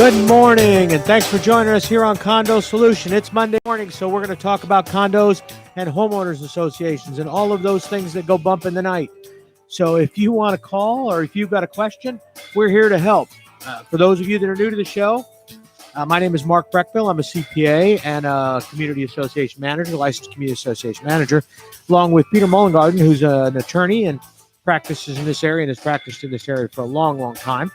Good morning, and thanks for joining us here on Condo Solutions. It's Monday morning, so we're going to talk about condos and homeowners associations and all of those things that go bump in the night. So if you want to call or if you've got a question, we're here to help. For those of you that are new to the show, my name is Mark Breckville. I'm a CPA and a community association manager, licensed community association manager, along with Peter Mullengarden, who's an attorney and practices in this area and has practiced in this area for a long, long time.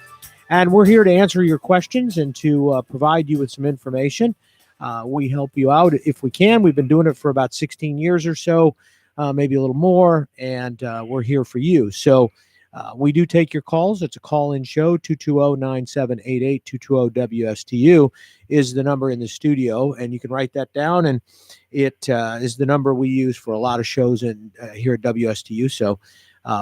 And we're here to answer your questions and to provide you with some information. We help you out if we can. We've been doing it for about 16 years or so, maybe a little more, and we're here for you. So we do take your calls. It's a call-in show. 220-9788, 220-WSTU is the number in the studio, and you can write that down, and it is the number we use for a lot of shows here at WSTU. So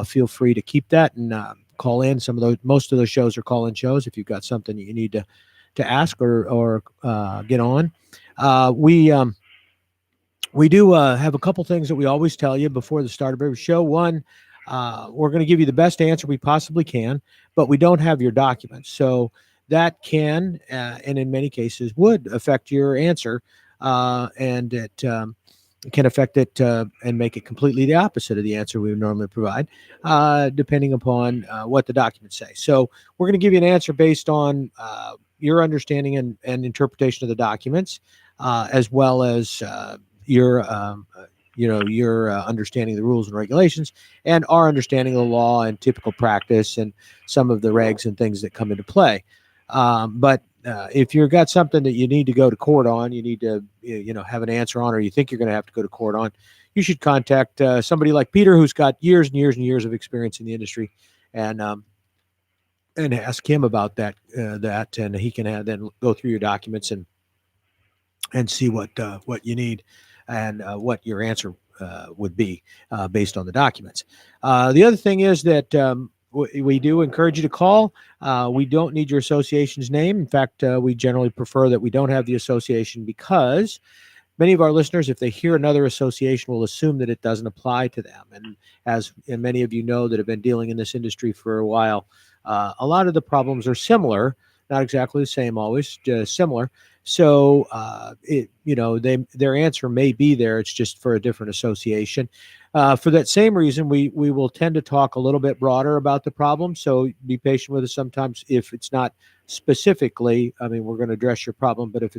feel free to keep that and call in. Most of those shows are call-in shows. If you've got something that you need to ask or get on, we do have a couple things that we always tell you before the start of every show. One, we're going to give you the best answer we possibly can, but we don't have your documents, so that can and in many cases would affect your answer, and it can affect it and make it completely the opposite of the answer we would normally provide, depending upon what the documents say. So we're going to give you an answer based on your understanding and interpretation of the documents, as well as your understanding of the rules and regulations and our understanding of the law and typical practice and some of the regs and things that come into play. But if you've got something that you need to go to court on, you need to, have an answer on, or you think you're going to have to go to court on, you should contact somebody like Peter, who's got years and years and years of experience in the industry, and ask him about that, and he can then go through your documents and see what you need and what your answer would be based on the documents. The other thing is that we do encourage you to call. We don't need your association's name. In fact, we generally prefer that we don't have the association, because many of our listeners, if they hear another association, will assume that it doesn't apply to them. And many of you know that have been dealing in this industry for a while, a lot of the problems are similar, not exactly the same always, just similar. So, their answer may be there. It's just for a different association. For that same reason, we will tend to talk a little bit broader about the problem. So be patient with us. Sometimes if it's not specifically, we're going to address your problem, but if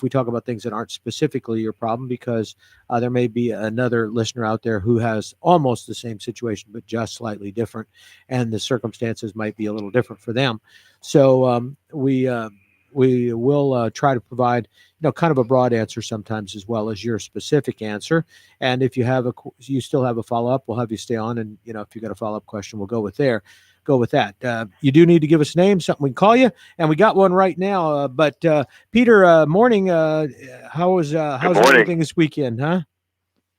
we talk about things that aren't specifically your problem, because there may be another listener out there who has almost the same situation, but just slightly different, and the circumstances might be a little different for them. So we will try to provide, kind of a broad answer sometimes, as well as your specific answer. And if you still have a follow-up, we'll have you stay on. And, if you got a follow-up question, we'll go with that. You do need to give us a name, something we can call you. And we got one right now. But Peter, morning. How's everything this weekend, huh?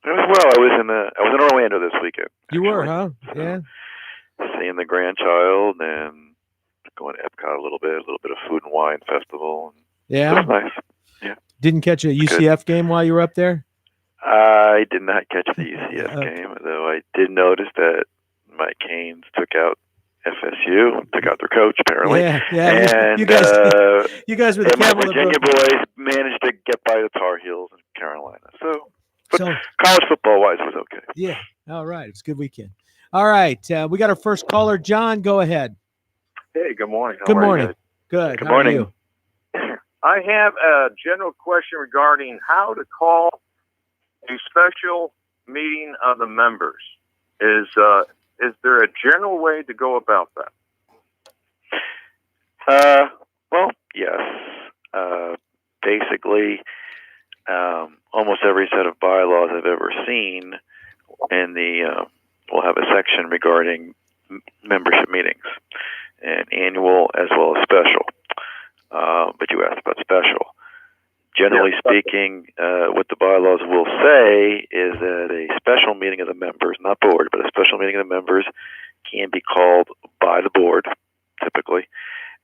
It was well. I was in Orlando this weekend. You were, huh? Yeah. Seeing the grandchild and going to Epcot a little bit of food and wine festival. Yeah. It was nice. Yeah. Didn't catch a UCF game while you were up there? I did not catch the UCF game, though I did notice that my Canes took out FSU, took out their coach, apparently. Yeah. And you guys were the my Virginia boys managed to get by the Tar Heels in Carolina. So college football-wise, it was okay. Yeah. All right. It's a good weekend. All right. We got our first caller. John, go ahead. Hey, good morning. Good morning. Good. Good morning. How are you? I have a general question regarding how to call a special meeting of the members. Is there a general way to go about that? Well, yes. Basically, almost every set of bylaws I've ever seen will have a section regarding membership meetings, and annual as well as special. But you asked about special. Generally speaking, what the bylaws will say is that a special meeting of the members, not board, but a special meeting of the members can be called by the board, typically.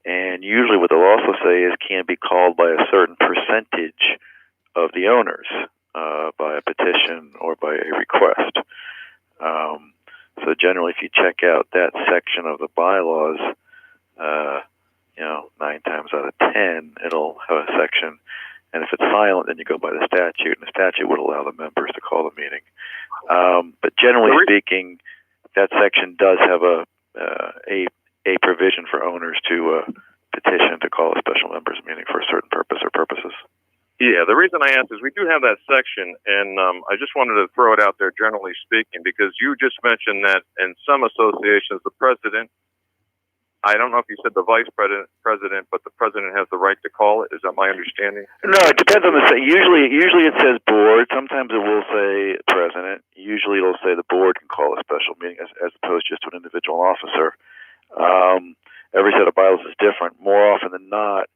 And usually what they'll also say is can be called by a certain percentage of the owners, by a petition or by a request. So generally, if you check out that section of the bylaws, 9 times out of 10, it'll have a section. And if it's silent, then you go by the statute, and the statute would allow the members to call the meeting. But generally speaking, that section does have a provision for owners to petition to call a special members meeting for a certain purpose or purposes. Yeah, the reason I asked is we do have that section, and I just wanted to throw it out there, generally speaking, because you just mentioned that in some associations, the president, I don't know if you said the vice president, but the president has the right to call it. Is that my understanding? No, it depends on the state. Usually it says board. Sometimes it will say president. Usually it'll say the board can call a special meeting as opposed just to an individual officer. Every set of bylaws is different. More often than not,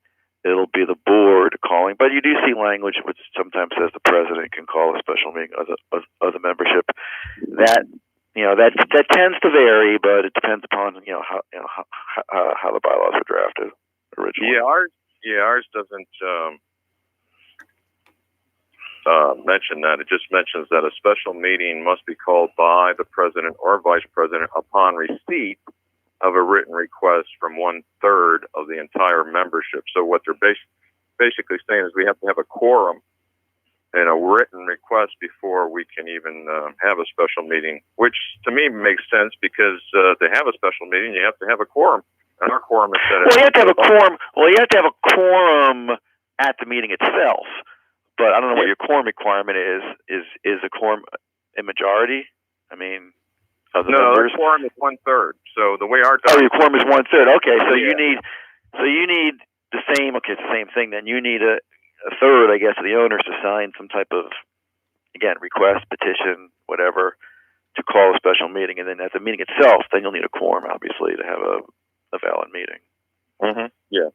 it'll be the board calling, but you do see language which sometimes says the president can call a special meeting of the membership. That tends to vary, but it depends upon how the bylaws were drafted originally. Ours doesn't mention that. It just mentions that a special meeting must be called by the president or vice president upon receipt of a written request from 1/3 of the entire membership. So what they're basically saying is we have to have a quorum and a written request before we can even have a special meeting, which to me makes sense because to have a special meeting, you have to have a quorum. And our quorum is set at... Well, you have to have a quorum. Well, you have to have a quorum at the meeting itself. But I don't know what your quorum requirement is. Is a quorum a majority? I mean... No, the quorum is 1/3. So the way our your quorum is 1/3. Okay, so you need the same. Okay, it's the same thing. Then you need a third, I guess, of the owners to sign some type of, again, request, petition, whatever, to call a special meeting, and then at the meeting itself, then you'll need a quorum, obviously, to have a valid meeting. Mm-hmm. Yeah.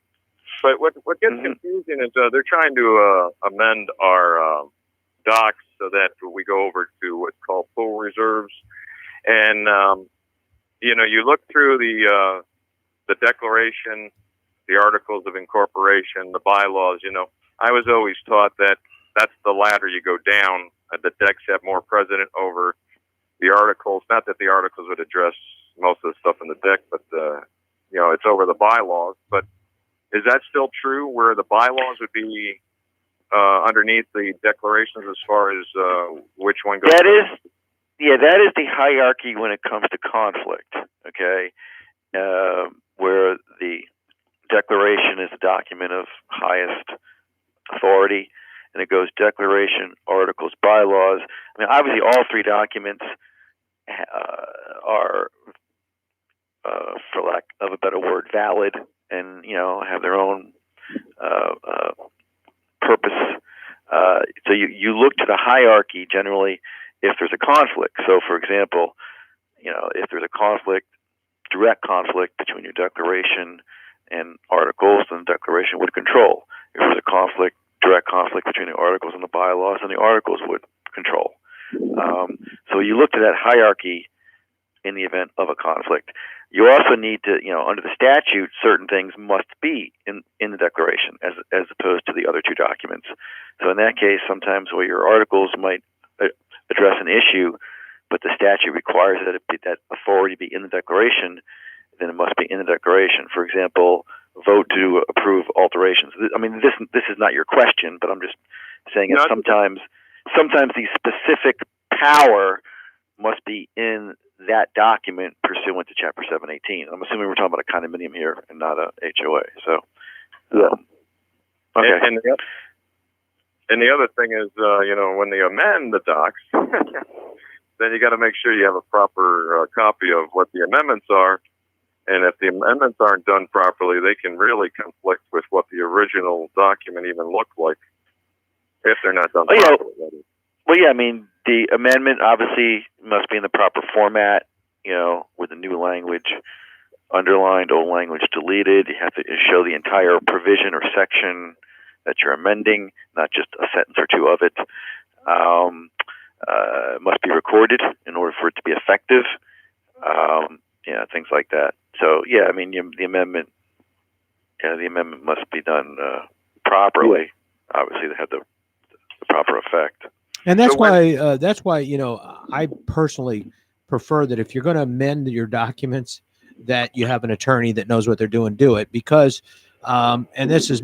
But what gets confusing is they're trying to amend our docs so that we go over to what's called pool reserves. And, you look through the declaration, the articles of incorporation, the bylaws, I was always taught that that's the ladder you go down. The decks have more precedent over the articles. Not that the articles would address most of the stuff in the deck, but, it's over the bylaws. But is that still true where the bylaws would be underneath the declarations as far as which one goes? That is the hierarchy when it comes to conflict, okay, where the declaration is a document of highest authority, and it goes declaration, articles, bylaws. I mean, obviously, all three documents are, for lack of a better word, valid and, have their own purpose. So you look to the hierarchy generally if there's a conflict. So, for example, if there's a direct conflict between your declaration and articles, then the declaration would control. If there's a direct conflict between the articles and the bylaws, then the articles would control. So you look to that hierarchy in the event of a conflict. You also need to, under the statute, certain things must be in the declaration as opposed to the other two documents. So in that case, sometimes where your articles might address an issue, but the statute requires that authority be in the declaration, then it must be in the declaration. For example, vote to approve alterations. I mean, this is not your question, but I'm just saying that sometimes the specific power must be in that document pursuant to Chapter 718. I'm assuming we're talking about a condominium here and not a HOA. So, okay. And the other thing is, when they amend the docs, then you got to make sure you have a proper copy of what the amendments are. And if the amendments aren't done properly, they can really conflict with what the original document even looked like if they're not done properly. Well, yeah, I mean, the amendment obviously must be in the proper format, with the new language underlined, old language deleted. You have to show the entire provision or section that you're amending, not just a sentence or two of it. Must be recorded in order for it to be effective. Things like that. So, I mean, the amendment must be done properly, obviously, to have the proper effect. And that's why I personally prefer that if you're going to amend your documents, that you have an attorney that knows what they're doing do it, because and this is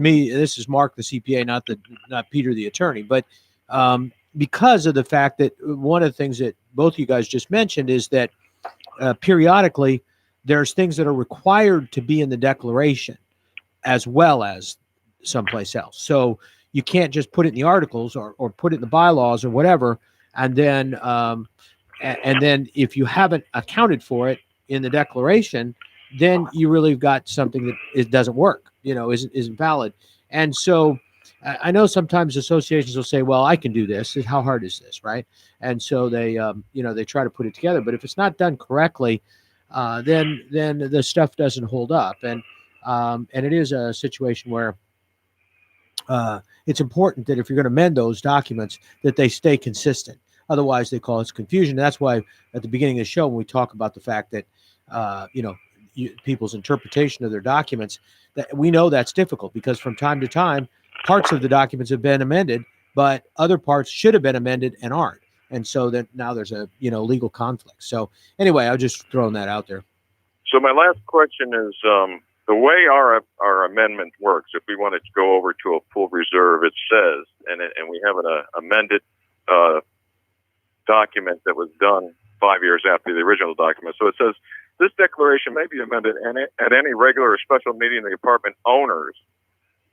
Mark the CPA, not Peter the attorney, but because of the fact that one of the things that both of you guys just mentioned is that periodically there's things that are required to be in the declaration as well as someplace else. So you can't just put it in the articles or put it in the bylaws or whatever, and then if you haven't accounted for it in the declaration, then you really have got something that it doesn't work, isn't valid. And so I know sometimes associations will say, well, I can do this. How hard is this, right? And so they they try to put it together, but if it's not done correctly, then the stuff doesn't hold up. And it is a situation where it's important that if you're going to amend those documents, that they stay consistent. Otherwise, they cause confusion. That's why at the beginning of the show, when we talk about the fact that people's interpretation of their documents, that we know that's difficult, because from time to time, parts of the documents have been amended, but other parts should have been amended and aren't. And so that now there's a legal conflict. So anyway, I'll just throwing that out there. So my last question is, the way our amendment works, if we wanted to go over to a full reserve, it says, and we have an amended document that was done 5 years after the original document. So it says, this declaration may be amended at any regular or special meeting of the apartment owners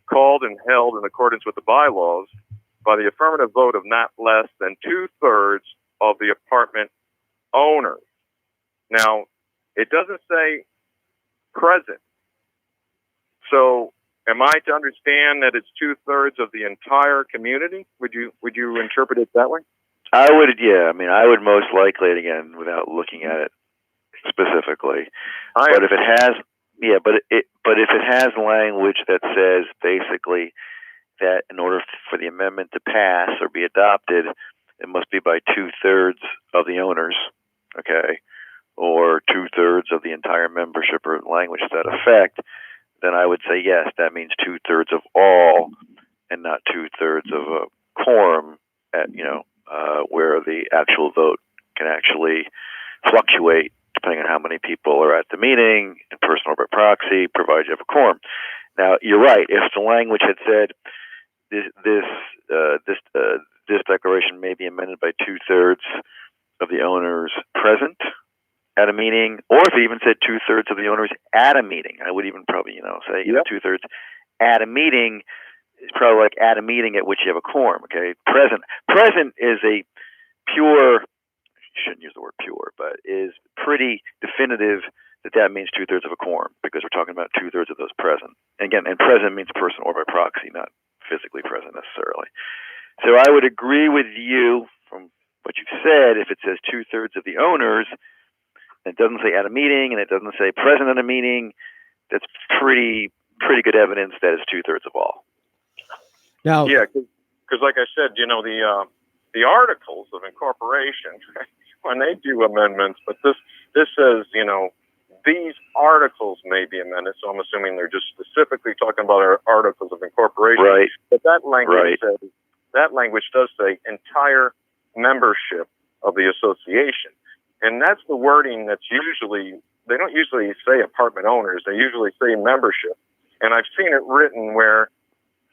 called and held in accordance with the bylaws by the affirmative vote of not less than 2/3 of the apartment owners. Now, it doesn't say present. So am I to understand that it's 2/3 of the entire community? Would you interpret it that way? I would, yeah. I mean, I would most likely, again, without looking at it specifically. But if it has, but if it has language that says basically that in order for the amendment to pass or be adopted, it must be by 2/3 of the owners, okay, or 2/3 of the entire membership, or language to that effect, then I would say yes, that means 2/3 of all, and not 2/3 of a quorum at where the actual vote can actually fluctuate depending on how many people are at the meeting, in person or by proxy, provided you have a quorum. Now, you're right. If the language had said this declaration may be amended by 2/3 of the owners present at a meeting, or if it even said 2/3 of the owners at a meeting, I would even probably say 2/3 at a meeting. It's probably like at a meeting at which you have a quorum. Okay, present is a pure. Shouldn't use the word pure, but is pretty definitive that means 2/3 of a quorum, because we're talking about 2/3 of those present. And present means person or by proxy, not physically present necessarily. So I would agree with you from what you've said. If it says 2/3 of the owners, and it doesn't say at a meeting, and it doesn't say present at a meeting, that's pretty good evidence that it's 2/3 of all. Now, yeah, because like I said, the articles of incorporation, when they do amendments, but this says, these articles may be amended. So I'm assuming they're just specifically talking about our articles of incorporation. Right. But that language does say entire membership of the association. And that's the wording that's they don't usually say apartment owners. They usually say membership. And I've seen it written where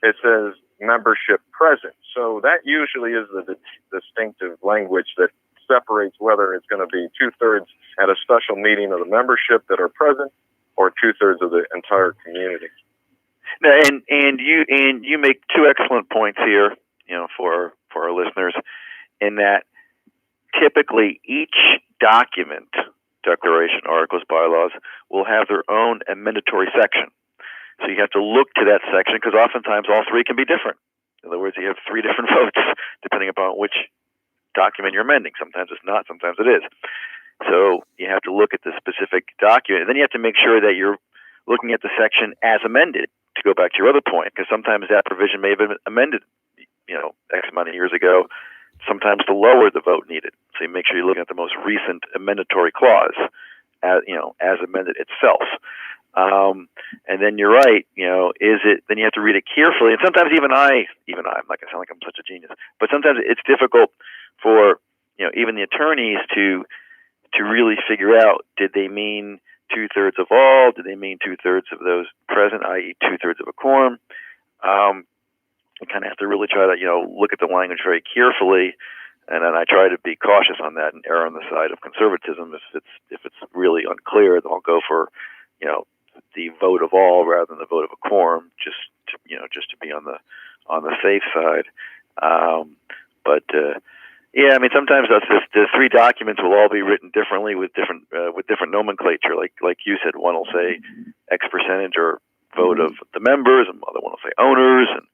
it says membership present. So that usually is the distinctive language that separates whether it's going to be 2/3 at a special meeting of the membership that are present, or 2/3 of the entire community. Now, and you make two excellent points here, for our listeners, in that typically each document, declaration, articles, bylaws, will have their own amendatory section. So you have to look to that section, because oftentimes all three can be different. In other words, you have 3 different votes depending upon which document you're amending. Sometimes it's not, sometimes it is. So you have to look at the specific document, and then you have to make sure that you're looking at the section as amended, to go back to your other point, because sometimes that provision may have been amended, X amount of years ago, sometimes to lower the vote needed. So you make sure you're looking at the most recent amendatory clause, as amended itself. And then you're right, then you have to read it carefully. And sometimes even I, like I sound like I'm such a genius, but sometimes it's difficult for, even the attorneys to really figure out, did they mean 2/3 of all? Do they mean 2/3 of those present, i.e., 2/3 of a quorum? You kind of have to really try to, look at the language very carefully, and then I try to be cautious on that and err on the side of conservatism. If it's really unclear, then I'll go for, the vote of all rather than the vote of a quorum, just to be on the safe side. Yeah, I mean, sometimes the three documents will all be written differently with different nomenclature. Like you said, one will say X percentage or vote of the members, and the other one will say owners, and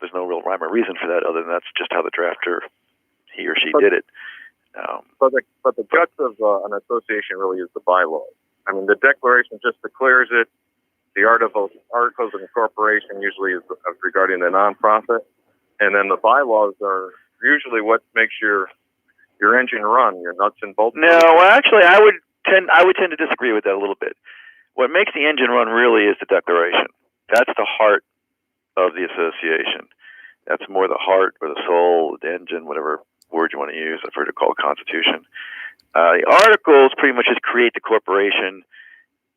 there's no real rhyme or reason for that other than that's just how the drafter, he or she, did it. But the guts of an association really is the bylaws. I mean, the declaration just declares it. The articles of incorporation usually is regarding the nonprofit, and then the bylaws are usually what makes your engine run, your nuts and bolts. No, well, actually, I would tend to disagree with that a little bit. What makes the engine run really is the declaration. That's the heart of the association. That's more the heart or the soul, the engine, whatever word you want to use. I've heard it called constitution. The articles pretty much just create the corporation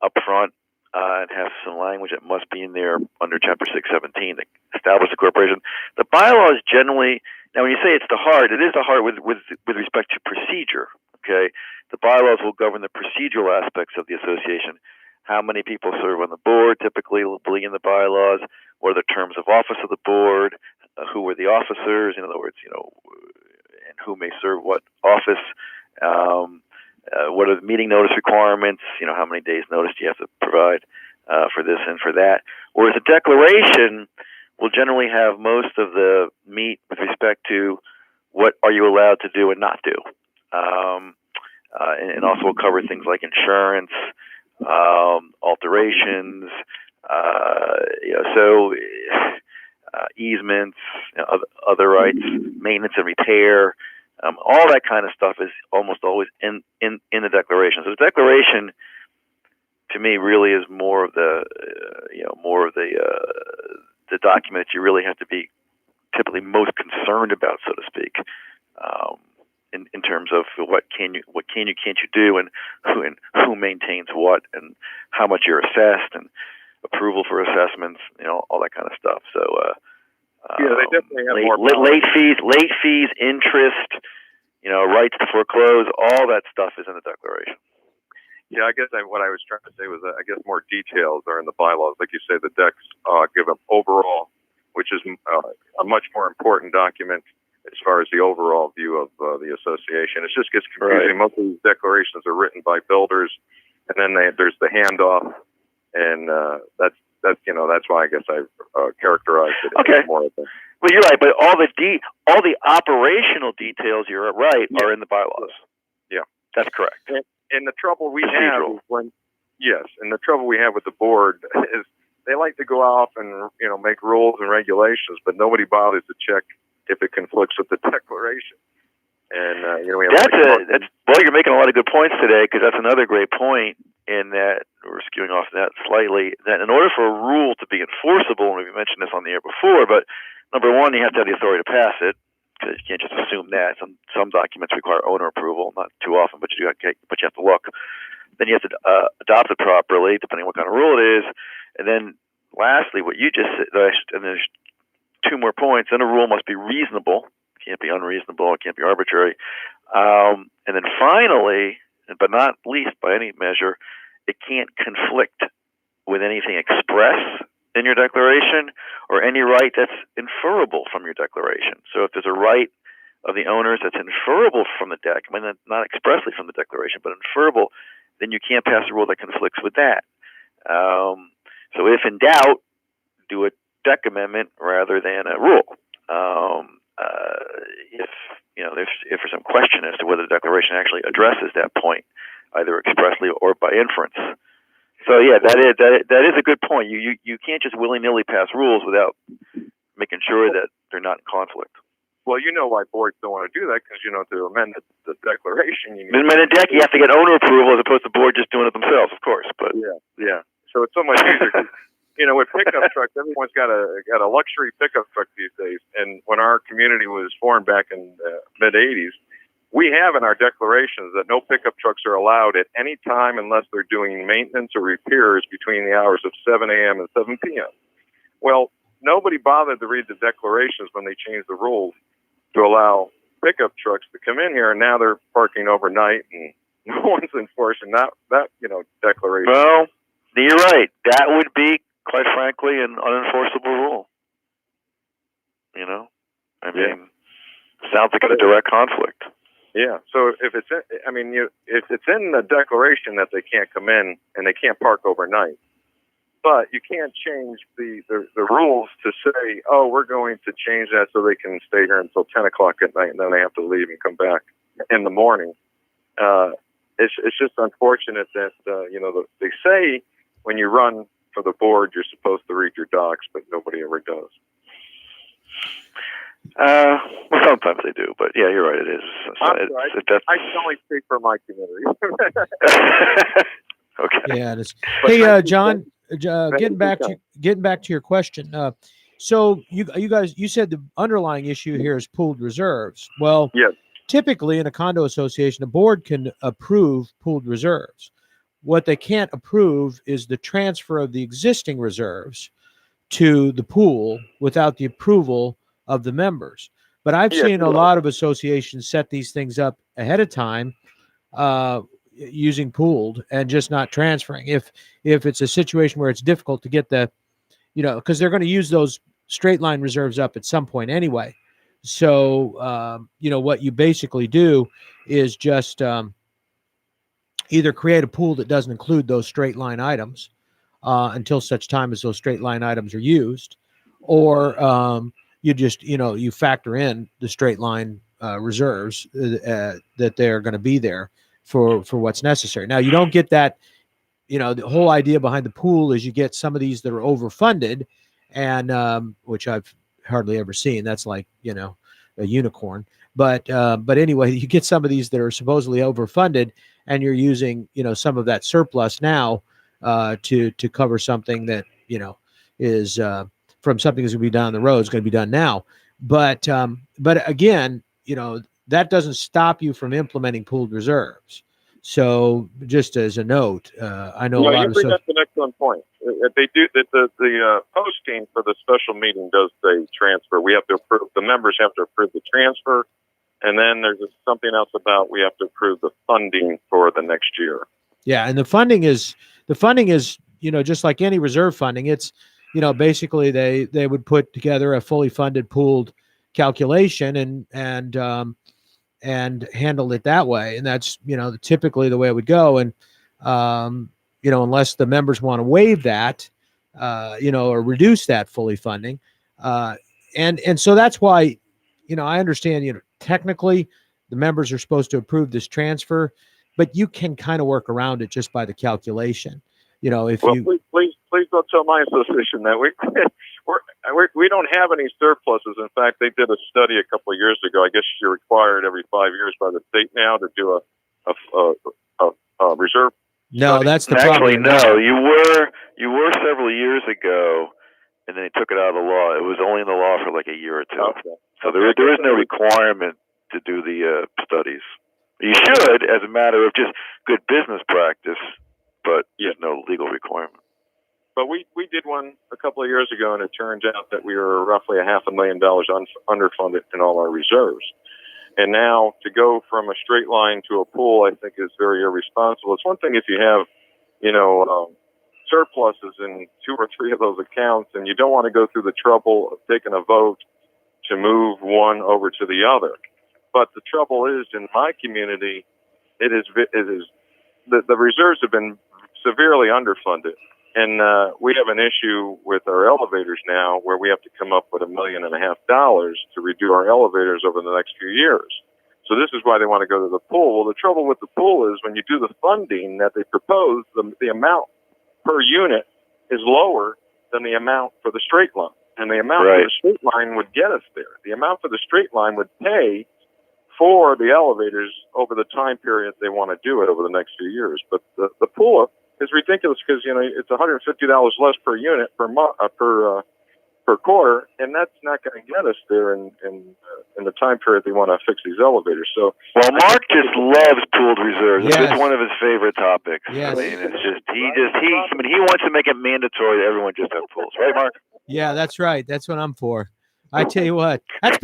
up front and have some language that must be in there under Chapter 617 to establish the corporation. The bylaws generally, now when you say it's the heart, it is the heart with respect to procedure. Okay, the bylaws will govern the procedural aspects of the association. How many people serve on the board typically will be in the bylaws. What are the terms of office of the board? Who are the officers? In other words, and who may serve what office? What are the meeting notice requirements? How many days notice do you have to provide for this and for that? Whereas a declaration will generally have most of the meat with respect to what are you allowed to do and not do, and also will cover things like insurance, alterations, easements, other rights, maintenance and repair. All that kind of stuff is almost always in the declaration. So the declaration, to me, really is more of the document that you really have to be typically most concerned about, so to speak, in terms of what can't you do, and who maintains what, and how much you're assessed, and approval for assessments, all that kind of stuff. So they definitely have more late fees, interest, rights to foreclose, all that stuff is in the declaration. Yeah, I guess what I was trying to say was that I guess more details are in the bylaws. Like you say, the decks give an overall, which is a much more important document as far as the overall view of the association. It just gets confusing. Right. Most of these declarations are written by builders, and then there's the handoff, and that's why I guess I characterized it as more of a. Well, you're right, but all the operational details, you're right, are in the bylaws. Yeah, that's correct. And the trouble we have is the trouble we have with the board is they like to go off and make rules and regulations, but nobody bothers to check if it conflicts with the declaration. And we have you're making a lot of good points today, because that's another great point. In that we're skewing off that slightly. That in order for a rule to be enforceable, and we mentioned this on the air before, but number one, you have to have the authority to pass it, because you can't just assume that. Some documents require owner approval, not too often, but you have to look. Then you have to adopt it properly, depending on what kind of rule it is. And then, lastly, what you just said, and there's two more points. Then a rule must be reasonable. It can't be unreasonable. It can't be arbitrary. And then finally, but not least by any measure, it can't conflict with anything expressed in your declaration or any right that's inferable from your declaration. So if there's a right of the owners that's inferable from the deck, I mean, not expressly from the declaration, but inferable, then you can't pass a rule that conflicts with that. So if in doubt, do a deck amendment rather than a rule. If there's some question as to whether the declaration actually addresses that point, either expressly or by inference. So yeah, that is a good point. You can't just willy-nilly pass rules without making sure that they're not in conflict. Well, why boards don't want to do that, because to amend the declaration, you need to amend a deck. You have to get owner approval as opposed to board just doing it themselves, of course. But yeah. So it's so much easier. With pickup trucks, everyone's got a luxury pickup truck these days. And when our community was formed back in the mid '80s, we have in our declarations that no pickup trucks are allowed at any time unless they're doing maintenance or repairs between the hours of 7 a.m. and 7 p.m. Well, nobody bothered to read the declarations when they changed the rules to allow pickup trucks to come in here, and now they're parking overnight, and no one's enforcing that declaration. Well, you're right. That would be, quite frankly, an unenforceable rule. You know, I mean, sounds like a direct conflict. Yeah. So if it's if it's in the declaration that they can't come in and they can't park overnight, but you can't change the rules to say, oh, we're going to change that so they can stay here until 10 o'clock at night and then they have to leave and come back in the morning. It's just unfortunate that they say when you run for the board you're supposed to read your docs, but nobody ever does. Well, sometimes they do, but yeah, you're right. It is. I can only speak for my community. Okay. Yeah, it is. Hey, John, getting back to your question. So you guys, you said the underlying issue here is pooled reserves. Well, yes. Typically in a condo association, a board can approve pooled reserves. What they can't approve is the transfer of the existing reserves to the pool without the approval of the members. But I've seen a lot of associations set these things up ahead of time using pooled and just not transferring. If it's a situation where it's difficult to get because they're going to use those straight line reserves up at some point anyway. So, what you basically do is just either create a pool that doesn't include those straight line items until such time as those straight line items are used, or you just, you factor in the straight line reserves that they're going to be there for what's necessary. Now, you don't get that, the whole idea behind the pool is you get some of these that are overfunded, and which I've hardly ever seen. That's like, a unicorn. But anyway, you get some of these that are supposedly overfunded, and you're using, some of that surplus now to cover something that, is from something that's going to be done on the road is going to be done now. But again, that doesn't stop you from implementing pooled reserves. So just as a note, I know a lot of that's an excellent point. They do that. The posting for the special meeting does say transfer. We have to approve. The members have to approve the transfer, and then there's something else about we have to approve the funding for the next year. Yeah, and the funding is just like any reserve funding. It's basically they would put together a fully funded pooled calculation and handle it that way. And that's, typically the way it would go. And, unless the members want to waive that, or reduce that fully funding. And so that's why, I understand, technically the members are supposed to approve this transfer, but you can kind of work around it just by the calculation. Please don't tell my association that we don't have any surpluses. In fact, they did a study a couple of years ago. I guess you're required every 5 years by the state now to do a reserve. No, study. that's the Actually, problem. no, you were several years ago, and then they took it out of the law. It was only in the law for like a year or two. Okay. So there is no requirement to do the studies. You should, as a matter of just good business practice, but there's no legal requirement. But we did one a couple of years ago, and it turns out that we were roughly $500,000 underfunded in all our reserves. And now to go from a straight line to a pool, I think is very irresponsible. It's one thing if you have, surpluses in 2 or 3 of those accounts, and you don't want to go through the trouble of taking a vote to move one over to the other. But the trouble is, in my community, it is the reserves have been severely underfunded. And we have an issue with our elevators now where we have to come up with $1.5 million to redo our elevators over the next few years. So this is why they want to go to the pool. Well, the trouble with the pool is when you do the funding that they propose, the amount per unit is lower than the amount for the straight line. And the amount for the straight line would get us there. The amount for the straight line would pay for the elevators over the time period they want to do it over the next few years. But the pool is ridiculous because, it's $150 less per unit per per quarter, and that's not going to get us there in the time period they want to fix these elevators. So, well, Mark just loves pooled reserves. Yes. It's one of his favorite topics. Yes. I mean, it's just he wants to make it mandatory that everyone just have pools, right, Mark? Yeah, that's right. That's what I'm for. I tell you what, that's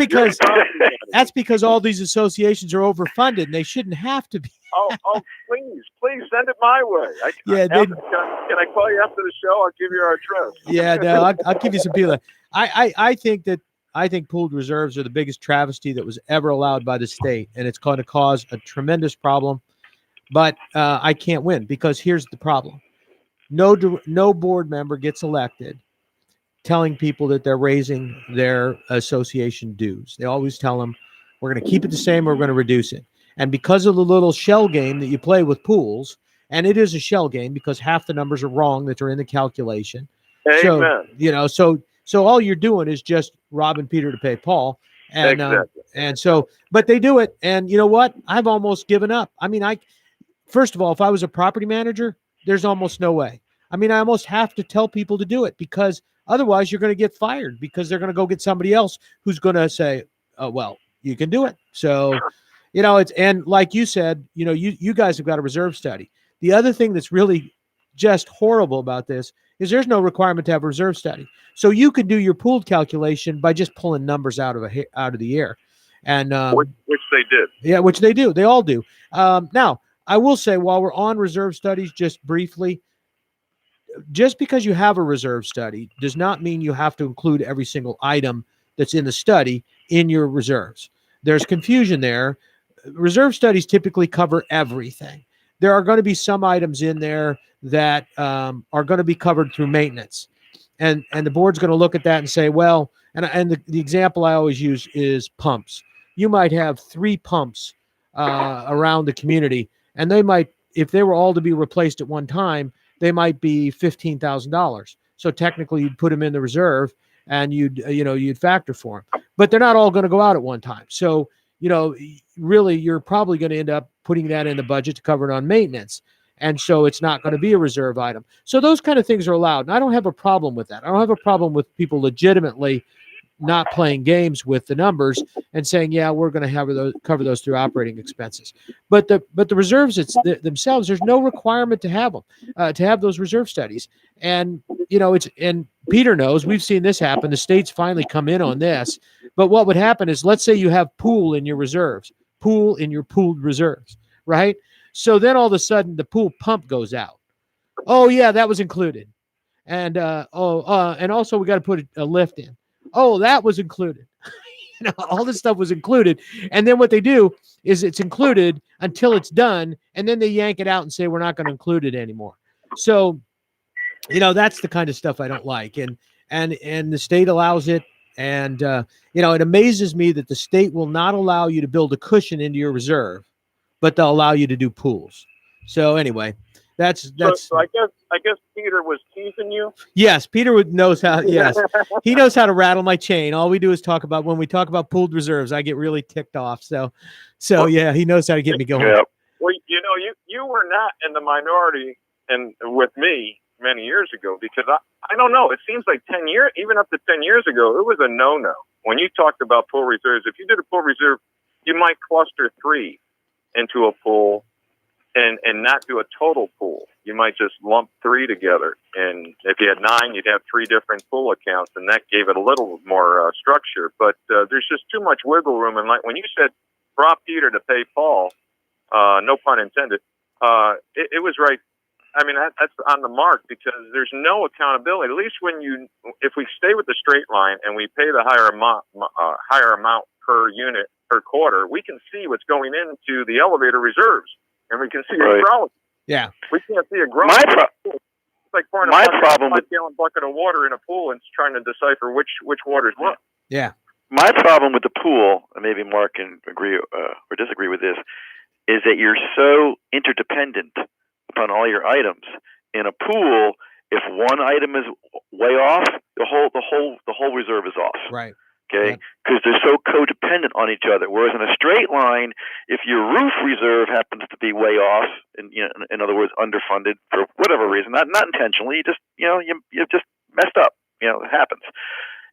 because all these associations are overfunded and they shouldn't have to be. Oh, please send it my way. Yeah, can I call you after the show? I'll give you our address. Yeah, no, I'll give you some people. I think pooled reserves are the biggest travesty that was ever allowed by the state, and it's going to cause a tremendous problem. But I can't win because here's the problem: no board member gets elected telling people that they're raising their association dues. They always tell them, we're going to keep it the same or we're going to reduce it. And because of the little shell game that you play with pools, and it is a shell game because half the numbers are wrong that are in the calculation. Amen. So all you're doing is just robbing Peter to pay Paul. And Exactly. but they do it. And you know what? I've almost given up. I mean, first of all, if I was a property manager, there's almost no way. I mean, I almost have to tell people to do it because otherwise you're going to get fired because they're going to go get somebody else who's going to say, oh, well, you can do it. So, and like you said, you guys have got a reserve study. The other thing that's really just horrible about this is there's no requirement to have a reserve study. So you can do your pooled calculation by just pulling numbers out of the air. And which they did. Yeah, which they do. They all do. Now, I will say, while we're on reserve studies, just briefly, just because you have a reserve study does not mean you have to include every single item that's in the study in your reserves. There's confusion there. Reserve studies typically cover everything. There are going to be some items in there that are going to be covered through maintenance. And the board's going to look at that and say, well, and the example I always use is pumps. You might have 3 pumps around the community, and they might, if they were all to be replaced at one time, they might be $15,000. So technically you'd put them in the reserve and you'd factor for them, but they're not all going to go out at one time. So, really you're probably going to end up putting that in the budget to cover it on maintenance. And so it's not going to be a reserve item. So those kind of things are allowed. And I don't have a problem with that. I don't have a problem with people legitimately not playing games with the numbers and saying, yeah, we're going to cover those through operating expenses. But the reserves themselves, there's no requirement to have them, to have those reserve studies. And, and Peter knows, we've seen this happen. The state's finally come in on this. But what would happen is, let's say you have pool in your pooled reserves, right? So then all of a sudden the pool pump goes out. Oh yeah, that was included. And, and also we got to put a lift in. Oh, that was included. All this stuff was included. And then what they do is it's included until it's done. And then they yank it out and say, we're not going to include it anymore. So, that's the kind of stuff I don't like. And the state allows it. And, it amazes me that the state will not allow you to build a cushion into your reserve, but they'll allow you to do pools. So anyway, that's. So I guess Peter was teasing you. Yes, Peter knows how. Yes, he knows how to rattle my chain. All we do is talk about, when we talk about pooled reserves, I get really ticked off. So yeah, he knows how to get me going. Yeah. Well, you were not in the minority and with me many years ago, because I don't know. It seems like 10 years, even up to 10 years ago, it was a no-no. When you talked about pool reserves, if you did a pool reserve, you might cluster 3 into a pool and not do a total pool. You might just lump 3 together. And if you had 9, you'd have 3 different pool accounts, and that gave it a little more structure. But there's just too much wiggle room. And like when you said, rob Peter to pay Paul, no pun intended, it was right. I mean, that's on the mark, because there's no accountability. At least if we stay with the straight line and we pay the higher amount per unit per quarter, we can see what's going into the elevator reserves, and we can see it growing. Yeah, we can't see it growing. It's like pouring a 5-gallon bucket of water in a pool and trying to decipher which water is what. Yeah. My problem with the pool, and maybe Mark can agree or disagree with this, is that you're so interdependent upon all your items. In a pool, if one item is way off, the whole reserve is off. Right. Okay, because they're so codependent on each other. Whereas in a straight line, if your roof reserve happens to be way off, and in other words, underfunded for whatever reason, not intentionally, you just you just messed up. It happens.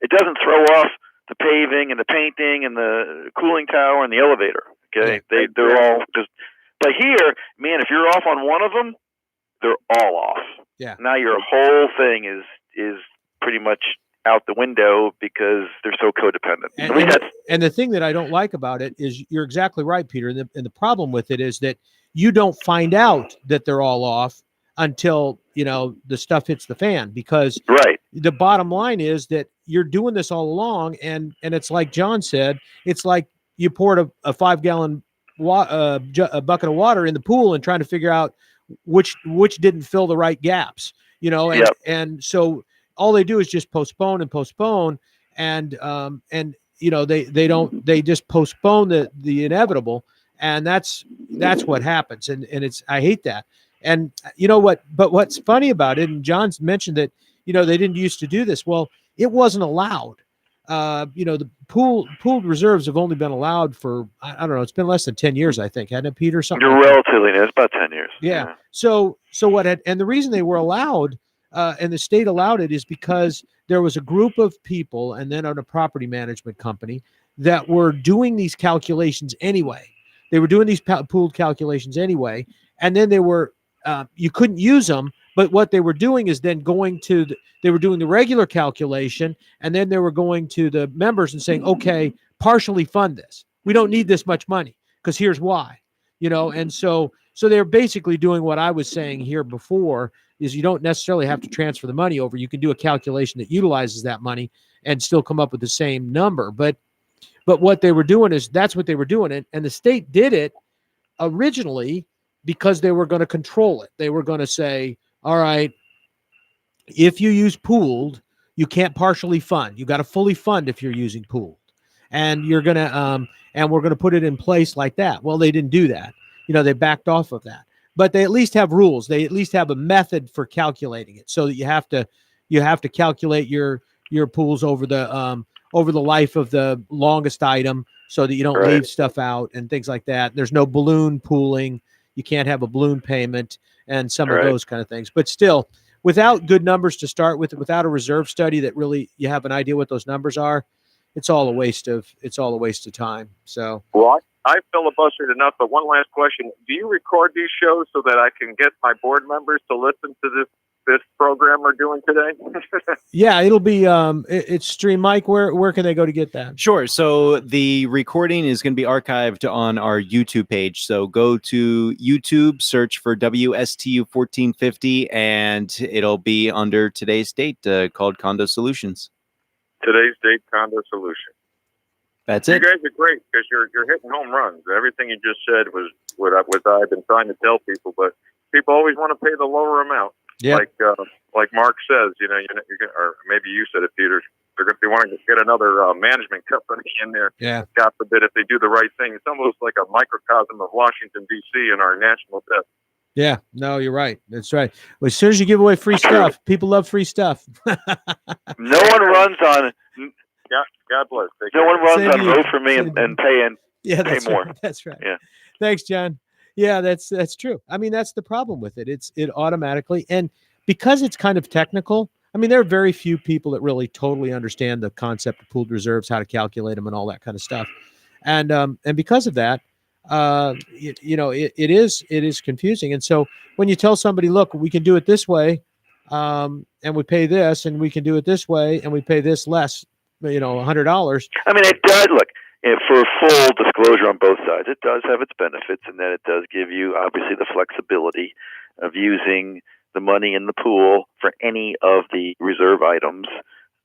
It doesn't throw off the paving and the painting and the cooling tower and the elevator. Okay, they're all just. But here, man, if you're off on one of them, they're all off. Yeah. Now your whole thing is pretty much out the window because they're so codependent. And the thing that I don't like about it is you're exactly right, Peter. And the problem with it is that you don't find out that they're all off until, the stuff hits the fan, because the bottom line is that you're doing this all along. And it's like John said, it's like you poured a 5-gallon a bucket of water in the pool and trying to figure out which didn't fill the right gaps, and so all they do is just postpone and postpone, and they just postpone the inevitable, and that's what happens, and I hate that. And but what's funny about it, and John's mentioned that they didn't used to do this. Well, it wasn't allowed. The pooled reserves have only been allowed for, I don't know, it's been less than 10 years, I think, hadn't it, Peter? Something You're relatively new. It's about 10 years. Yeah. So and the reason they were allowed, and the state allowed it, is because there was a group of people, and then on a property management company, that were doing these calculations anyway. They were doing these pooled calculations anyway, and then they were, you couldn't use them. But what they were doing is then they were doing the regular calculation, and then they were going to the members and saying, okay, partially fund this. We don't need this much money because here's why, and so they're basically doing what I was saying here before, is you don't necessarily have to transfer the money over. You can do a calculation that utilizes that money and still come up with the same number. But what they were doing is that's what they were doing. And the state did it originally because they were going to control it. They were going to say, all right, if you use pooled, you can't partially fund. You got to fully fund if you're using pooled, and you're gonna and we're gonna put it in place like that. Well, they didn't do that. They backed off of that. But they at least have rules. They at least have a method for calculating it, so that you have to calculate your pools over the life of the longest item, so that you don't leave stuff out and things like that. There's no balloon pooling. You can't have a balloon payment and some of those kind of things. But still, without good numbers to start with, without a reserve study that really you have an idea what those numbers are, it's all a waste of time. So, well, I filibustered enough, but one last question: do you record these shows so that I can get my board members to listen to this program we're doing today? Yeah, it'll be it's stream. Mike, where can they go to get that? Sure. So the recording is going to be archived on our YouTube page. So go to YouTube, search for WSTU 1450, and it'll be under today's date, called Condo Solutions. Today's date, Condo Solutions. That's it. You guys are great because you're hitting home runs. Everything you just said was what I've been trying to tell people, but people always want to pay the lower amount. Yeah. Like Mark says, you're or maybe you said it, Peter. They want to get another management company in there. Yeah. God forbid if they do the right thing. It's almost like a microcosm of Washington D.C. and our national debt. Yeah. No, you're right. That's right. Well, as soon as you give away free stuff, people love free stuff. No one runs on. God bless. No one runs on vote for me and pay in. Yeah, that's pay more. Right. That's right. Yeah. Thanks, John. Yeah, that's true. I mean, that's the problem with it. It automatically, and because it's kind of technical. I mean, there are very few people that really totally understand the concept of pooled reserves, how to calculate them, and all that kind of stuff. And because of that, it is confusing. And so when you tell somebody, look, we can do it this way, and we pay this, and we can do it this way, and we pay this less, $100. I mean, it does look. For full disclosure on both sides, it does have its benefits in that it does give you, obviously, the flexibility of using the money in the pool for any of the reserve items,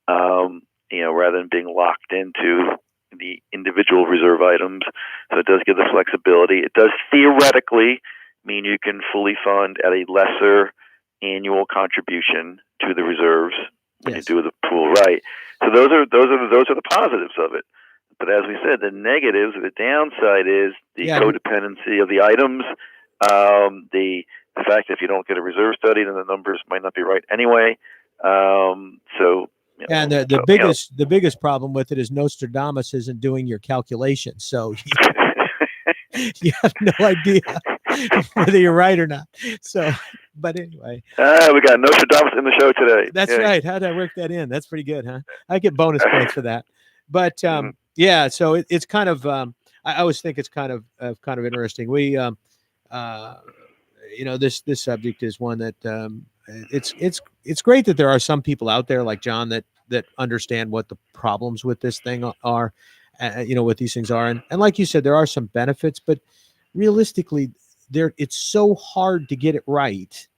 rather than being locked into the individual reserve items. So it does give the flexibility. It does theoretically mean you can fully fund at a lesser annual contribution to the reserves when you do the pool right. So those are the positives of it. But as we said, the negatives, the downside is the codependency of the items, the fact that if you don't get a reserve study, then the numbers might not be right anyway. And the biggest problem with it is Nostradamus isn't doing your calculations, so you have no idea whether you're right or not. So But anyway, we got Nostradamus in the show today. that's Yay. right. How'd I work that in? That's pretty good, huh? I get bonus points for that. But Mhm. yeah, so it's kind of I always think it's kind of interesting. We this subject is one that it's great that there are some people out there like John that understand what the problems with this thing are, what these things are, and like you said, there are some benefits, but realistically, it's so hard to get it right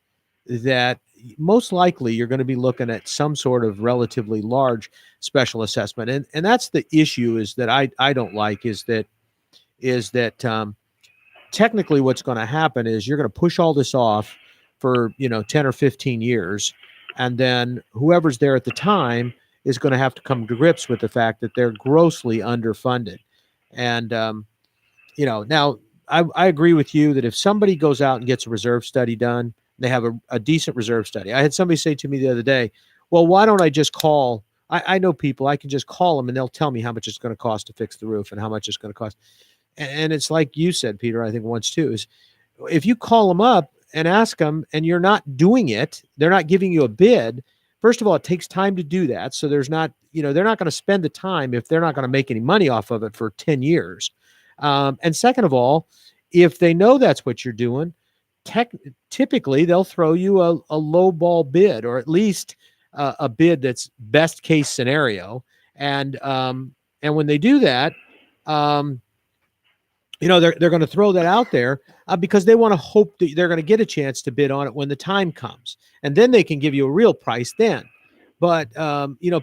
that most likely you're going to be looking at some sort of relatively large special assessment, and that's the issue is that I don't like is that technically what's going to happen is you're going to push all this off for 10 or 15 years, and then whoever's there at the time is going to have to come to grips with the fact that they're grossly underfunded. And now I agree with you that if somebody goes out and gets a reserve study done, they have a decent reserve study. I had somebody say to me the other day, well, why don't I just call, I know people, I can just call them and they'll tell me how much it's going to cost to fix the roof and how much it's going to cost. And it's like you said, Peter, I think once too, is if you call them up and ask them and you're not doing it, they're not giving you a bid. First of all, it takes time to do that. So there's not, they're not going to spend the time if they're not going to make any money off of it for 10 years. And second of all, if they know that's what you're doing, typically they'll throw you a low ball bid, or at least a bid that's best case scenario. And when they do that, they're going to throw that out there because they want to hope that they're going to get a chance to bid on it when the time comes, and then they can give you a real price then. But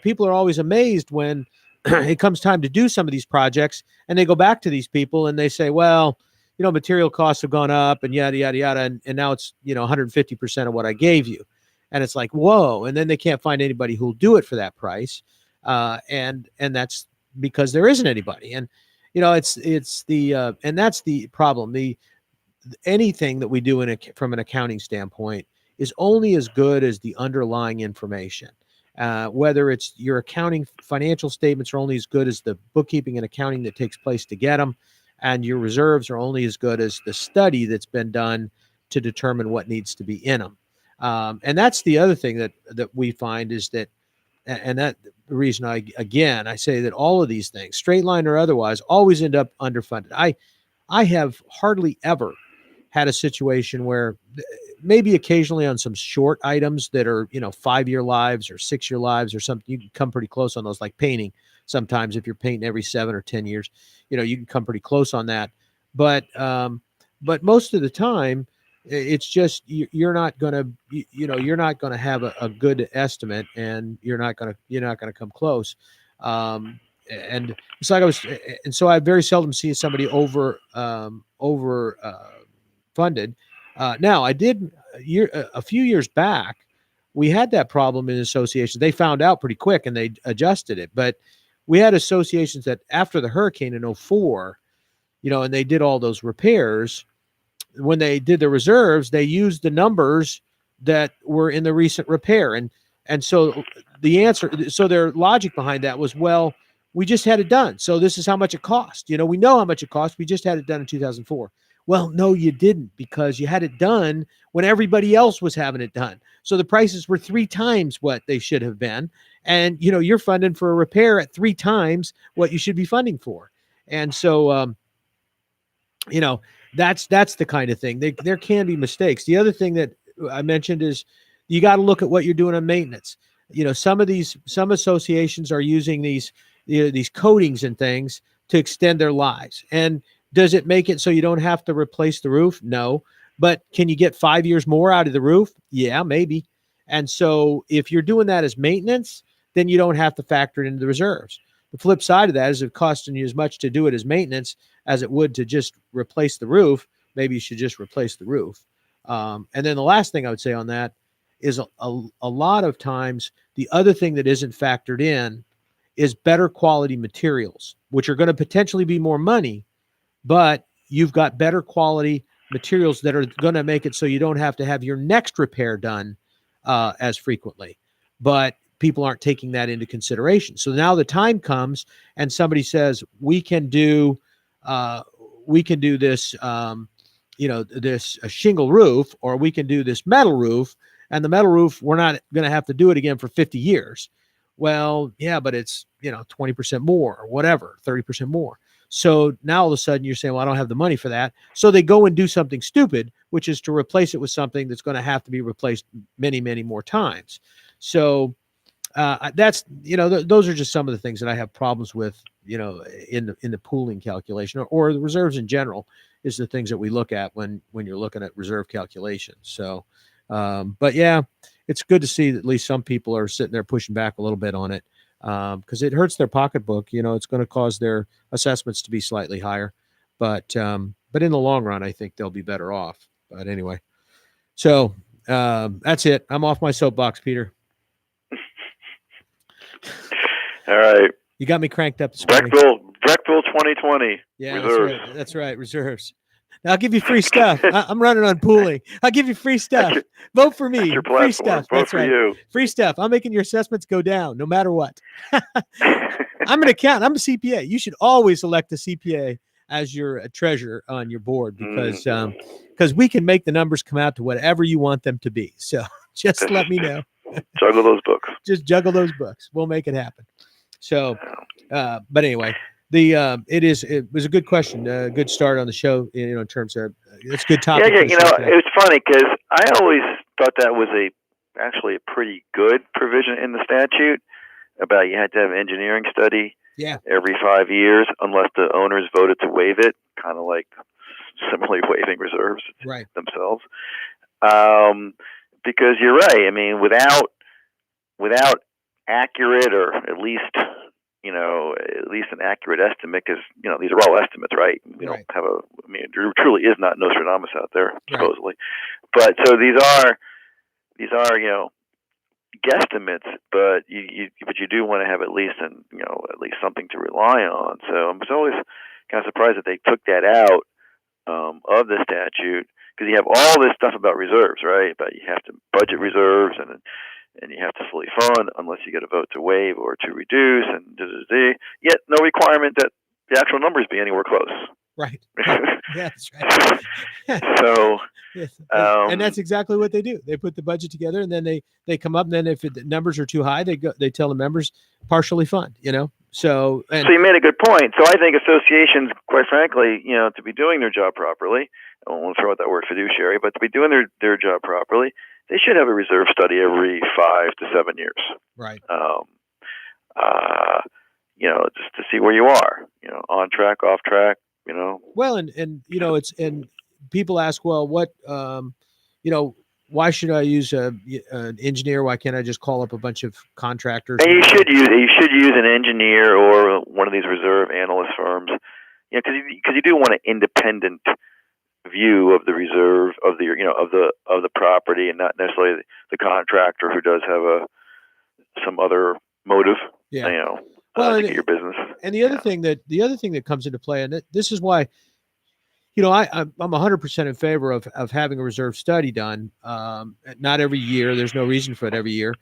people are always amazed when it comes time to do some of these projects, and they go back to these people and they say, well, material costs have gone up and yada yada yada, and now it's 150% of what I gave you, and it's like, whoa. And then they can't find anybody who'll do it for that price, and that's because there isn't anybody. And it's the and that's the problem. Anything that we do from an accounting standpoint is only as good as the underlying information. Whether it's your accounting financial statements are only as good as the bookkeeping and accounting that takes place to get them, and your reserves are only as good as the study that's been done to determine what needs to be in them. And that's the other thing that we find is that, and that the reason I say that all of these things, straight line or otherwise, always end up underfunded. I have hardly ever had a situation where maybe occasionally on some short items that are 5-year lives or 6-year lives or something, you can come pretty close on those, like painting. Sometimes if you're painting every 7 or 10 years, you can come pretty close on that. But most of the time, it's just you're not going to have a good estimate, and you're not going to come close. And it's like so I very seldom see somebody over funded. Now I did a few years back, we had that problem in associations. They found out pretty quick and they adjusted it. But we had associations that after the hurricane in 2004, and they did all those repairs. When they did the reserves, they used the numbers that were in the recent repair. And so the answer, so their logic behind that was, well, we just had it done, so this is how much it cost. We know how much it cost. We just had it done in 2004. Well, no, you didn't, because you had it done when everybody else was having it done. So the prices were 3 times what they should have been. And, you're funding for a repair at 3 times what you should be funding for. And so, that's the kind of thing. There can be mistakes. The other thing that I mentioned is you got to look at what you're doing on maintenance. Some associations are using these coatings and things to extend their lives. And does it make it so you don't have to replace the roof? No. But can you get 5 years more out of the roof? Yeah, maybe. And so if you're doing that as maintenance, then you don't have to factor it into the reserves. The flip side of that is, it costing you as much to do it as maintenance as it would to just replace the roof. Maybe you should just replace the roof. And then the last thing I would say on that is a lot of times the other thing that isn't factored in is better quality materials, which are going to potentially be more money, but you've got better quality materials that are going to make it so you don't have to have your next repair done as frequently. But people aren't taking that into consideration. So now the time comes and somebody says, we can do this, this a shingle roof, or we can do this metal roof, and the metal roof, we're not going to have to do it again for 50 years. Well, yeah, but it's, 20% more or whatever, 30% more. So now all of a sudden you're saying, well, I don't have the money for that. So they go and do something stupid, which is to replace it with something that's going to have to be replaced many, many more times. So that's, those are just some of the things that I have problems with, in the pooling calculation, or the reserves in general is the things that we look at when you're looking at reserve calculations. So, but yeah, it's good to see that at least some people are sitting there pushing back a little bit on it, because it hurts their pocketbook. It's going to cause their assessments to be slightly higher, but in the long run, I think they'll be better off. But anyway, so that's it. I'm off my soapbox, Peter. All right. You got me cranked up this morning. Breckville 2020. Yeah, reserves. That's right. Reserves. Now, I'll give you free stuff. I'm running on pooling. I'll give you free stuff. Vote for me. Free stuff. Vote That's for right. you. Free stuff. I'm making your assessments go down no matter what. I'm an accountant. I'm a CPA. You should always elect a CPA as your treasurer on your board, because we can make the numbers come out to whatever you want them to be. So just let me know. Juggle those books. Just juggle those books. We'll make it happen. So, but anyway, it was a good question, a good start on the show. In terms of it's a good topic. Yeah. It was funny because I always thought that was actually a pretty good provision in the statute about you had to have an engineering study. Yeah. Every 5 years, unless the owners voted to waive it, kind of like similarly waiving reserves themselves. Because you're right. I mean, without accurate, or at least an accurate estimate, because these are all estimates, right? We don't have there truly is not Nostradamus out there, supposedly. But so these are guesstimates, but you do want to have at least something to rely on. So I'm always kind of surprised that they took that out of the statute, because you have all this stuff about reserves, right? But you have to budget reserves, and you have to fully fund unless you get a vote to waive or to reduce, and yet no requirement that the actual numbers be anywhere close. Right. Yeah, that's right. So, and that's exactly what they do. They put the budget together, and then they come up, and then if the numbers are too high, they tell the members partially fund. So you made a good point. So I think associations, quite frankly, to be doing their job properly, I won't throw out that word fiduciary, but to be doing their job properly, they should have a reserve study every 5 to 7 years. Right. Just to see where you are, on track, off track, Well, and and people ask, well, what, why should I use an engineer? Why can't I just call up a bunch of contractors? And you should use an engineer or one of these reserve analyst firms, because you do want an independent view of the reserve of the property, and not necessarily the contractor who does have some other motive. Yeah. To get your business. And the other thing that comes into play, and this is why, I'm 100% in favor of having a reserve study done. Not every year. There's no reason for it every year.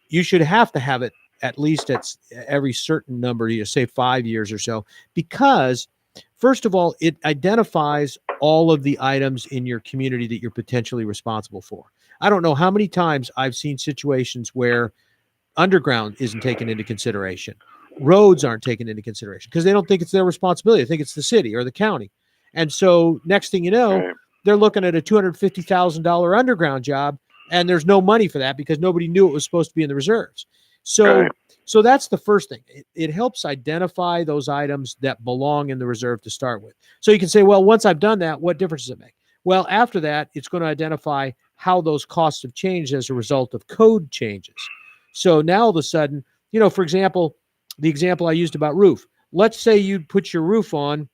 You should have to have it at least at every certain number, say 5 years or so, because first of all, it identifies all of the items in your community that you're potentially responsible for. I don't know how many times I've seen situations where underground isn't taken into consideration. Roads aren't taken into consideration because they don't think it's their responsibility. They think it's the city or the county. And so next thing you know, they're looking at a $250,000 underground job, and there's no money for that because nobody knew it was supposed to be in the reserves. So that's the first thing. It helps identify those items that belong in the reserve to start with. So you can say, well, once I've done that, what difference does it make? Well, after that, it's going to identify how those costs have changed as a result of code changes. So now all of a sudden, for example, the example I used about roof. Let's say you put your roof on,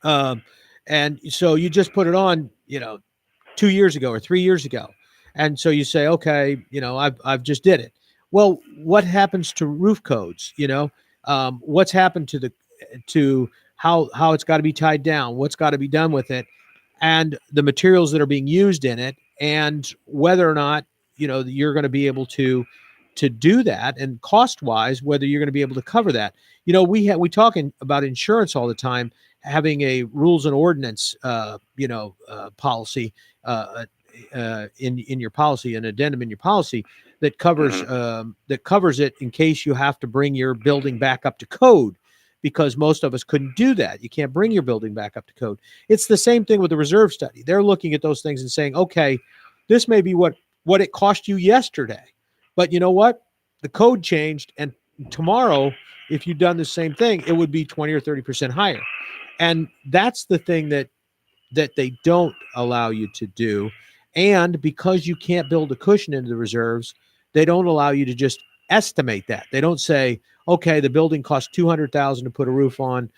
and so you just put it on, 2 years ago or 3 years ago. And so you say, okay, I've just did it. Well, what happens to roof codes? What's happened to how it's got to be tied down, what's got to be done with it, and the materials that are being used in it, and whether or not, you're going to be able to do that, and cost wise, whether you're going to be able to cover that. We talk about insurance all the time, having a rules and ordinance, policy in your policy, an addendum in your policy that covers it in case you have to bring your building back up to code, because most of us couldn't do that. You can't bring your building back up to code. It's the same thing with the reserve study. They're looking at those things and saying, okay, this may be what it cost you yesterday, but you know what? The code changed, and tomorrow, if you'd done the same thing, it would be 20 or 30% higher. And that's the thing that they don't allow you to do. And because you can't build a cushion into the reserves, they don't allow you to just estimate that. They don't say, okay, the building cost $200,000 to put a roof on,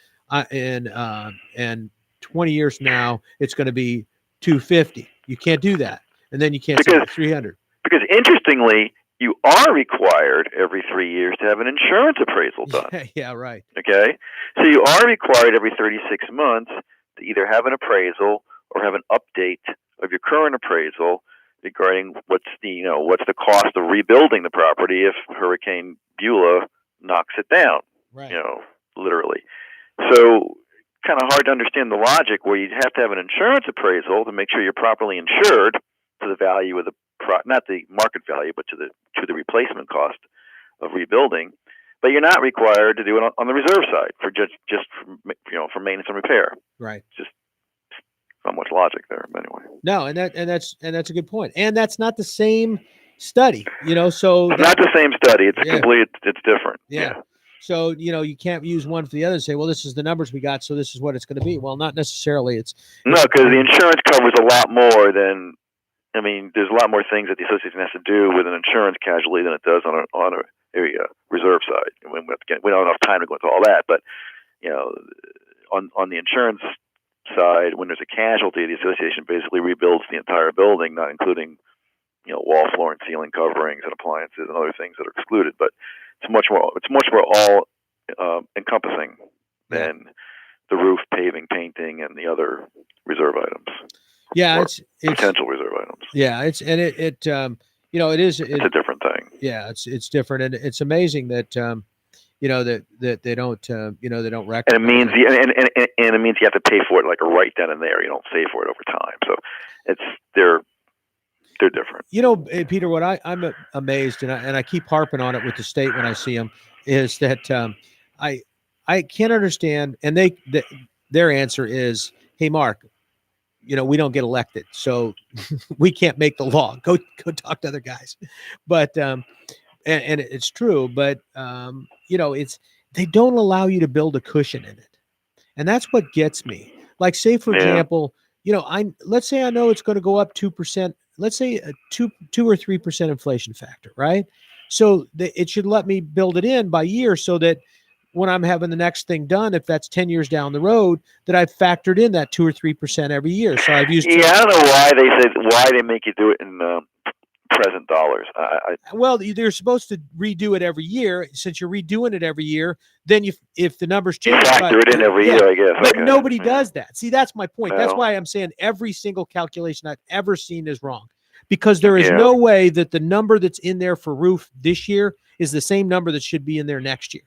and 20 years from now it's going to be $250,000. You can't do that, and then you can't say $300,000. Because interestingly, you are required every 3 years to have an insurance appraisal done. Yeah, right. Okay, so you are required every 36 months to either have an appraisal or have an update of your current appraisal regarding what's the cost of rebuilding the property if Hurricane Beulah knocks it down. Right. Literally. So kind of hard to understand the logic where you'd have to have an insurance appraisal to make sure you're properly insured to the value of the not the market value, but to the replacement cost of rebuilding. But you're not required to do it on the reserve side for for maintenance and repair. Right. Just not much logic there, but anyway. No, and that's a good point. And that's not the same study, so it's not the same study. It's it's different. Yeah. So, you can't use one for the other and say, well, this is the numbers we got, so this is what it's going to be. Well, not necessarily. No, because the insurance covers a lot more than, there's a lot more things that the association has to do with an insurance casualty than it does on a reserve side. We don't have enough time to go into all that, but, on the insurance side, when there's a casualty, the association basically rebuilds the entire building, not including, wall, floor, and ceiling coverings and appliances and other things that are excluded. But it's much more all encompassing than the roof, paving, painting, and the other reserve items. Yeah, it's potential reserve items. Yeah, it is. It's a different thing. Yeah, it's different, and it's amazing that that they don't they don't recognize. And it means and it means you have to pay for it like a right then and there. You don't save for it over time. So they're different. Peter, what I'm amazed, and I keep harping on it with the state when I see them, is that I can't understand, and their answer is, hey, Mark, we don't get elected, so we can't make the law. Go talk to other guys. But and it's true, but they don't allow you to build a cushion in it, and that's what gets me. Like, say for example, let's say I know it's going to go up 2%. Let's say a 2 or 3% inflation factor, right? So it should let me build it in by year, so that when I'm having the next thing done, if that's 10 years down the road, that I've factored in that 2 or 3% every year. So I've used. Yeah, I don't know why they make you do it in present dollars. Well, they're supposed to redo it every year. Since you're redoing it every year, then if the numbers change, you factor it in every year, I guess. But nobody does that. See, that's my point. That's why I'm saying every single calculation I've ever seen is wrong, because there is no way that the number that's in there for roof this year is the same number that should be in there next year,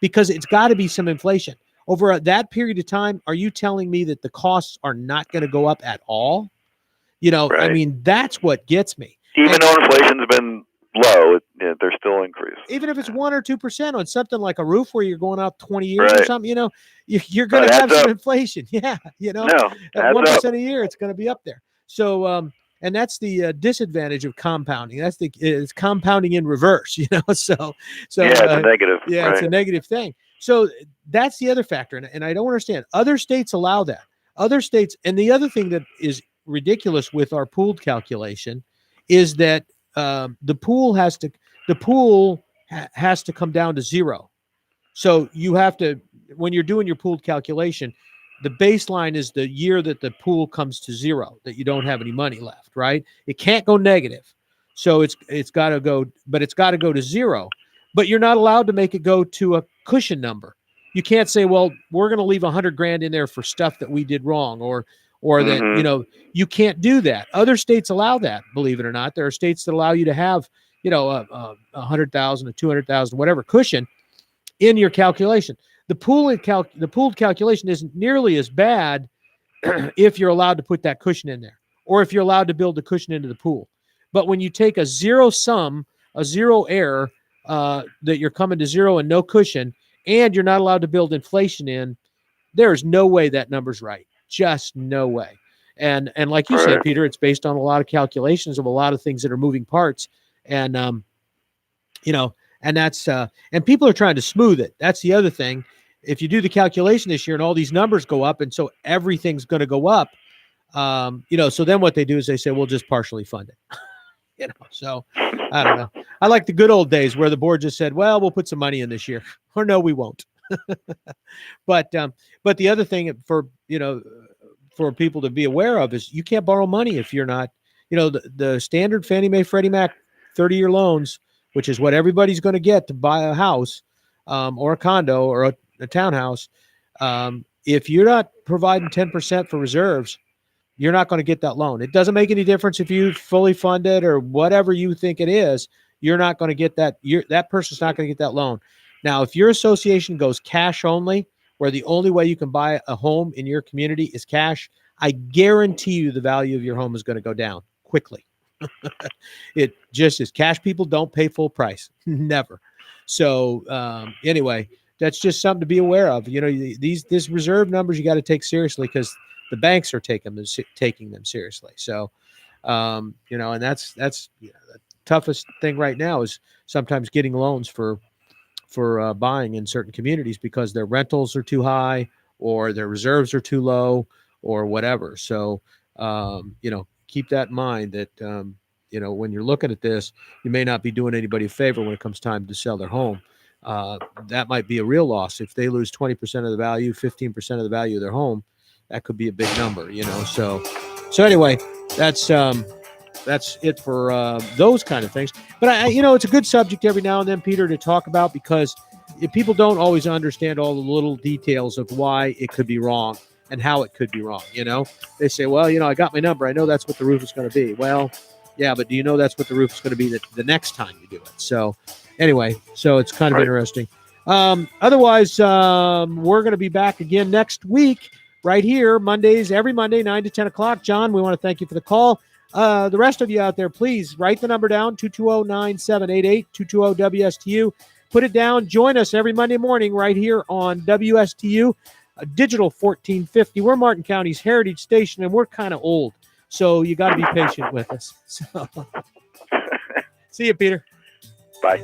because it's got to be some inflation over that period of time. Are you telling me that the costs are not going to go up at all? Right. That's what gets me. Even though inflation's been low, they're still increasing. Even if it's 1 or 2% on something like a roof where you're going out 20 years or something, you're going to have some inflation. Yeah, at 1% a year, it's going to be up there. So, and that's the disadvantage of compounding. It's compounding in reverse. So yeah, it's a negative. Yeah, right. It's a negative thing. So that's the other factor, and I don't understand. Other states allow that. Other states, and the other thing that is ridiculous with our pooled calculation is that the pool has to come down to zero. So you have to, when you're doing your pooled calculation, the baseline is the year that the pool comes to zero, that you don't have any money left, right? It can't go negative. So it's got to go, but it's got to go to zero. But you're not allowed to make it go to a cushion number. You can't say, well, we're going to leave $100,000 in there for stuff that we did wrong, or that, you can't do that. Other states allow that, believe it or not. There are states that allow you to have, $100,000, a $200,000, whatever cushion in your calculation. the pooled calculation isn't nearly as bad if you're allowed to put that cushion in there, or if you're allowed to build the cushion into the pool. But when you take a zero sum, a zero error, that you're coming to zero and no cushion, and you're not allowed to build inflation in, there's no way that number's right. Just no way. And like you said, Peter, it's based on a lot of calculations of a lot of things that are moving parts. And, and that's, and people are trying to smooth it. That's the other thing. If you do the calculation this year and all these numbers go up, and so everything's going to go up, so then what they do is they say, we'll just partially fund it. So I don't know. I like the good old days where the board just said, well, we'll put some money in this year, or no, we won't. But the other thing for people to be aware of is you can't borrow money if you're not, the standard Fannie Mae, Freddie Mac 30-year loans, which is what everybody's going to get to buy a house, or a condo or a townhouse. If you're not providing 10% for reserves, you're not going to get that loan. It doesn't make any difference if you fully fund it or whatever you think it is. You're not going to get that. That person's not going to get that loan. Now, if your association goes cash only, where the only way you can buy a home in your community is cash, I guarantee you the value of your home is going to go down quickly. It just is. Cash people don't pay full price. Never. So anyway, that's just something to be aware of. These reserve numbers you got to take seriously, because the banks are taking them seriously. So, and that's the toughest thing right now is sometimes getting loans for buying in certain communities because their rentals are too high or their reserves are too low or whatever. So, keep that in mind that, when you're looking at this, you may not be doing anybody a favor when it comes time to sell their home. That might be a real loss. If they lose 20% of the value, 15% of the value of their home, that could be a big number, So anyway, that's it for those kind of things. But it's a good subject every now and then, Peter, to talk about, because people don't always understand all the little details of why it could be wrong and how it could be wrong. They say, well, I got my number. I know that's what the roof is going to be. Well, yeah, but do you know that's what the roof is going to be the next time you do it? So anyway, so it's kind of interesting. Otherwise, we're going to be back again next week right here, every Monday, 9 to 10 o'clock. John, we want to thank you for the call. The rest of you out there, please write the number down, 220-9788, 220-WSTU. Put it down. Join us every Monday morning right here on WSTU, Digital 1450. We're Martin County's heritage station, and we're kind of old, so you got to be patient with us. So, see you, Peter. Bye.